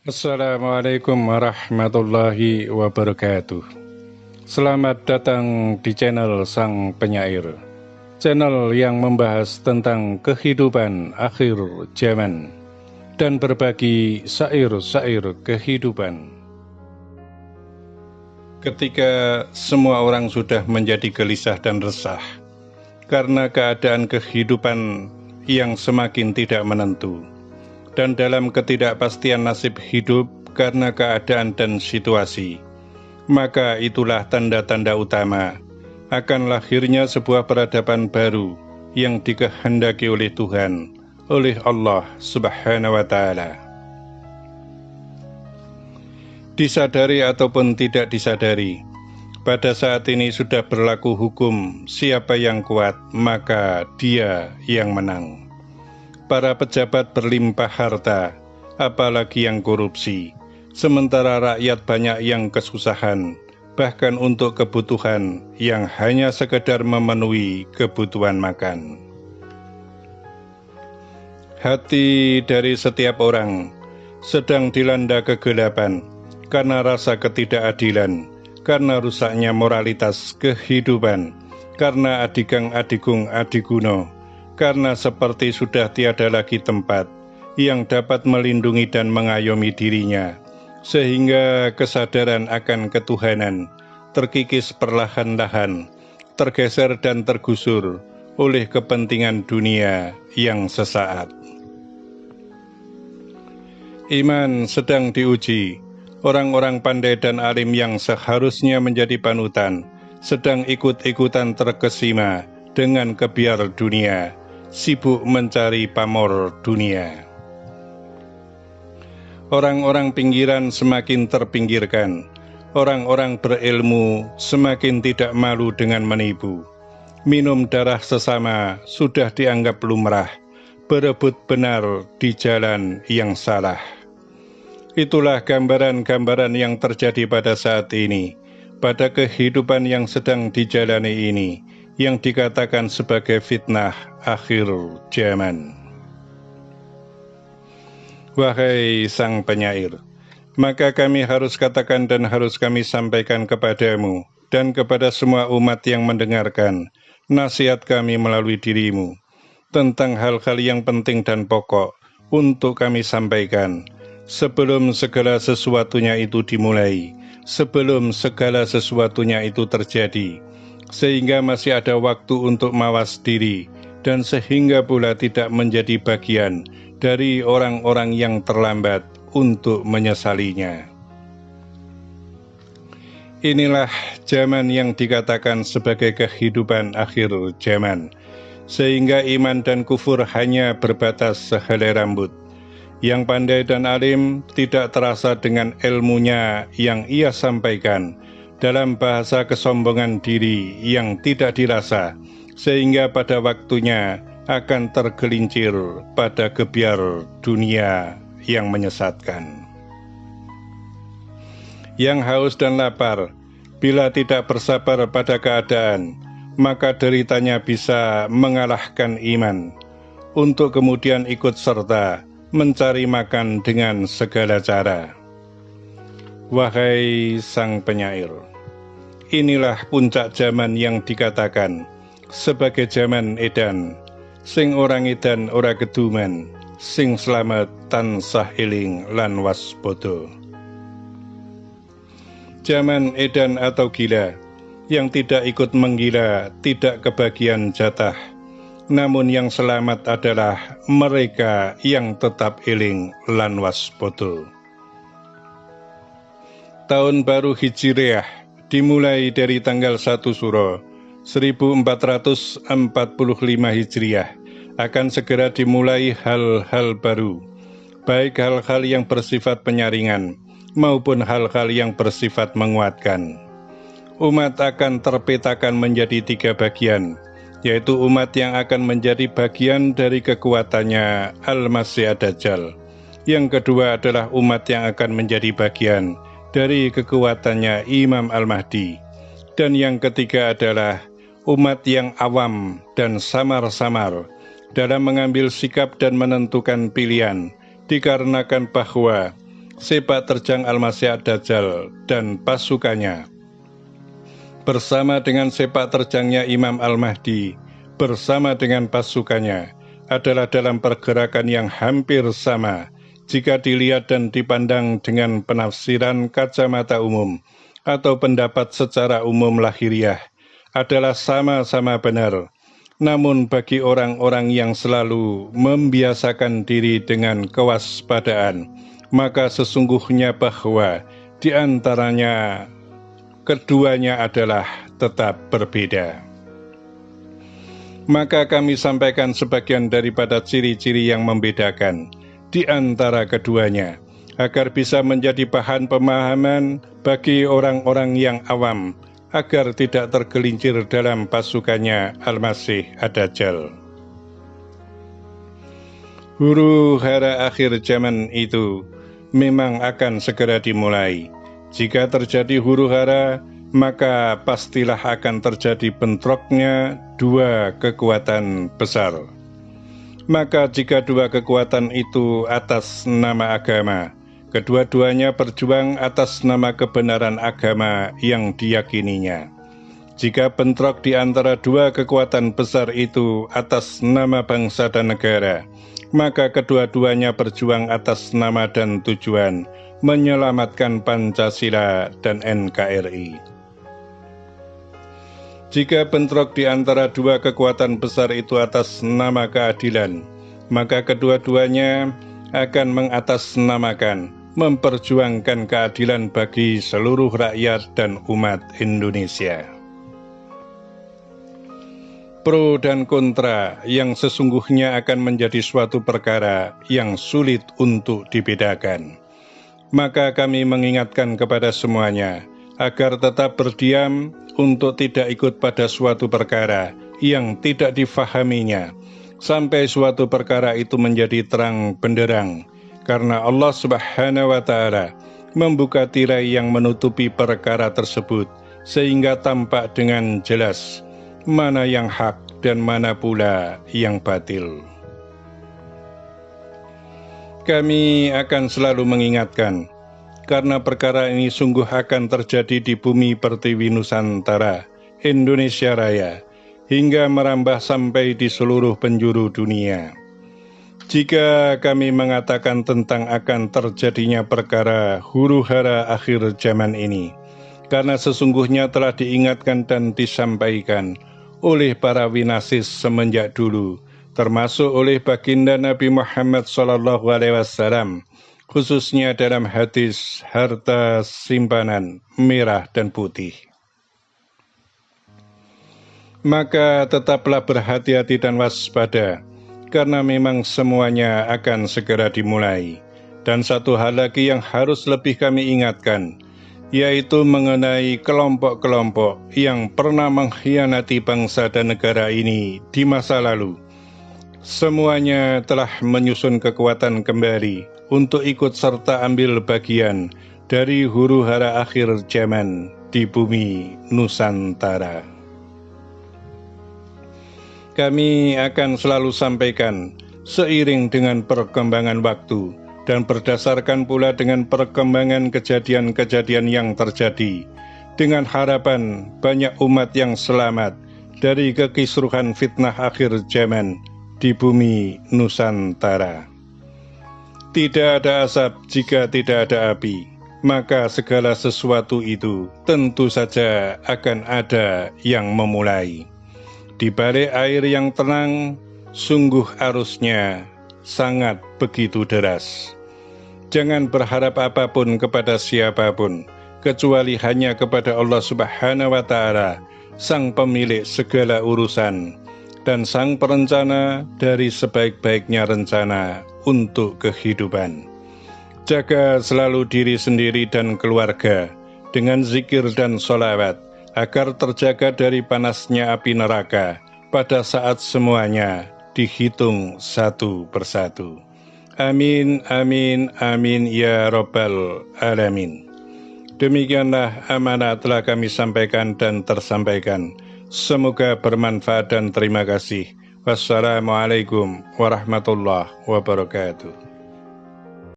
Assalamualaikum warahmatullahi wabarakatuh. Selamat datang di channel Sang Penyair, channel yang membahas tentang kehidupan akhir zaman dan berbagi syair-syair kehidupan. Ketika semua orang sudah menjadi gelisah dan resah karena keadaan kehidupan yang semakin tidak menentu, dan dalam ketidakpastian nasib hidup karena keadaan dan situasi, maka itulah tanda-tanda utama akan lahirnya sebuah peradaban baru yang dikehendaki oleh Tuhan, oleh Allah Subhanahu wa Ta'ala. Disadari ataupun tidak disadari, pada saat ini sudah berlaku hukum siapa yang kuat maka dia yang menang. Para pejabat berlimpah harta, apalagi yang korupsi, sementara rakyat banyak yang kesusahan, bahkan untuk kebutuhan yang hanya sekedar memenuhi kebutuhan makan. Hati dari setiap orang sedang dilanda kegelapan karena rasa ketidakadilan, karena rusaknya moralitas kehidupan, karena adigang adigung adiguno, karena seperti sudah tiada lagi tempat yang dapat melindungi dan mengayomi dirinya, sehingga kesadaran akan ketuhanan terkikis perlahan-lahan, tergeser dan tergusur oleh kepentingan dunia yang sesaat. Iman sedang diuji. Orang-orang pandai dan alim yang seharusnya menjadi panutan sedang ikut-ikutan terkesima dengan kebiar dunia, sibuk mencari pamor dunia. Orang-orang pinggiran semakin terpinggirkan, orang-orang berilmu semakin tidak malu dengan menipu. Minum darah sesama sudah dianggap lumrah, berebut benar di jalan yang salah. Itulah gambaran-gambaran yang terjadi pada saat ini, pada kehidupan yang sedang dijalani ini, yang dikatakan sebagai fitnah akhir zaman. Wahai Sang Penyair, maka kami harus katakan dan harus kami sampaikan kepadamu dan kepada semua umat yang mendengarkan nasihat kami melalui dirimu tentang hal-hal yang penting dan pokok untuk kami sampaikan sebelum segala sesuatunya itu dimulai, sebelum segala sesuatunya itu terjadi, sehingga masih ada waktu untuk mawas diri, dan sehingga pula tidak menjadi bagian dari orang-orang yang terlambat untuk menyesalinya. Inilah zaman yang dikatakan sebagai kehidupan akhir zaman, sehingga iman dan kufur hanya berbatas sehelai rambut. Yang pandai dan alim tidak terasa dengan ilmunya yang ia sampaikan dalam bahasa kesombongan diri yang tidak dirasa, sehingga pada waktunya akan tergelincir pada gebiar dunia yang menyesatkan. Yang haus dan lapar, bila tidak bersabar pada keadaan, maka deritanya bisa mengalahkan iman, untuk kemudian ikut serta mencari makan dengan segala cara. Wahai Sang Penyair, inilah puncak zaman yang dikatakan sebagai zaman edan, sing orang edan ora keduman, sing slamet tansah eling lan waspada. Zaman edan atau gila, yang tidak ikut menggila, tidak kebagian jatah, namun yang selamat adalah mereka yang tetap eling lan waspada. Tahun baru Hijriah dimulai dari tanggal 1 Suro 1445 Hijriah, akan segera dimulai hal-hal baru, baik hal-hal yang bersifat penyaringan maupun hal-hal yang bersifat menguatkan. Umat akan terpetakan menjadi 3 bagian, yaitu umat yang akan menjadi bagian dari kekuatannya Al-Masih Ad-Dajjal. Yang kedua adalah umat yang akan menjadi bagian dari kekuatannya Imam Al-Mahdi. Dan yang ketiga adalah umat yang awam dan samar-samar dalam mengambil sikap dan menentukan pilihan, dikarenakan bahwa sepak terjang Al-Masih Ad-Dajjal dan pasukannya, bersama dengan sepak terjangnya Imam Al-Mahdi, bersama dengan pasukannya, adalah dalam pergerakan yang hampir sama, jika dilihat dan dipandang dengan penafsiran kacamata umum, atau pendapat secara umum lahiriah, adalah sama-sama benar. Namun bagi orang-orang yang selalu membiasakan diri dengan kewaspadaan, maka sesungguhnya bahwa di antaranya keduanya adalah tetap berbeda. Maka kami sampaikan sebagian daripada ciri-ciri yang membedakan di antara keduanya, agar bisa menjadi bahan pemahaman bagi orang-orang yang awam, agar tidak tergelincir dalam pasukannya Al-Masih Ad-Dajjal. Huru-hara akhir zaman itu memang akan segera dimulai. Jika terjadi huru-hara, maka pastilah akan terjadi bentroknya dua kekuatan besar. Maka jika dua kekuatan itu atas nama agama, kedua-duanya berjuang atas nama kebenaran agama yang diyakininya. Jika bentrok di antara dua kekuatan besar itu atas nama bangsa dan negara, maka kedua-duanya berjuang atas nama dan tujuan menyelamatkan Pancasila dan NKRI. Jika bentrok di antara dua kekuatan besar itu atas nama keadilan, maka kedua-duanya akan mengatasnamakan, memperjuangkan keadilan bagi seluruh rakyat dan umat Indonesia. Pro dan kontra yang sesungguhnya akan menjadi suatu perkara yang sulit untuk dibedakan. Maka kami mengingatkan kepada semuanya agar tetap berdiam untuk tidak ikut pada suatu perkara yang tidak difahaminya, sampai suatu perkara itu menjadi terang benderang, karena Allah Subhanahu wa Ta'ala membuka tirai yang menutupi perkara tersebut, sehingga tampak dengan jelas mana yang hak dan mana pula yang batil. Kami akan selalu mengingatkan, karena perkara ini sungguh akan terjadi di bumi pertiwi Nusantara, Indonesia Raya, hingga merambah sampai di seluruh penjuru dunia. Jika kami mengatakan tentang akan terjadinya perkara huru-hara akhir zaman ini, karena sesungguhnya telah diingatkan dan disampaikan oleh para winasis semenjak dulu, termasuk oleh baginda Nabi Muhammad SAW, khususnya dalam hadis harta simpanan merah dan putih. Maka tetaplah berhati-hati dan waspada, karena memang semuanya akan segera dimulai. Dan satu hal lagi yang harus lebih kami ingatkan, yaitu mengenai kelompok-kelompok yang pernah mengkhianati bangsa dan negara ini di masa lalu. Semuanya telah menyusun kekuatan kembali untuk ikut serta ambil bagian dari huru-hara akhir zaman di bumi Nusantara. Kami akan selalu sampaikan seiring dengan perkembangan waktu dan berdasarkan pula dengan perkembangan kejadian-kejadian yang terjadi, dengan harapan banyak umat yang selamat dari kekisruhan fitnah akhir zaman di bumi Nusantara. Tidak ada asap jika tidak ada api, maka segala sesuatu itu tentu saja akan ada yang memulai. Di balik air yang tenang, sungguh arusnya sangat begitu deras. Jangan berharap apapun kepada siapapun, kecuali hanya kepada Allah Subhanahu wa Ta'ala, Sang Pemilik segala urusan, dan Sang Perencana dari sebaik-baiknya rencana untuk kehidupan. Jaga selalu diri sendiri dan keluarga dengan zikir dan sholawat, agar terjaga dari panasnya api neraka pada saat semuanya dihitung satu persatu. Amin, amin, amin, ya Rabbal Alamin. Demikianlah amanah telah kami sampaikan dan tersampaikan. Semoga bermanfaat dan terima kasih. Wassalamualaikum warahmatullahi wabarakatuh.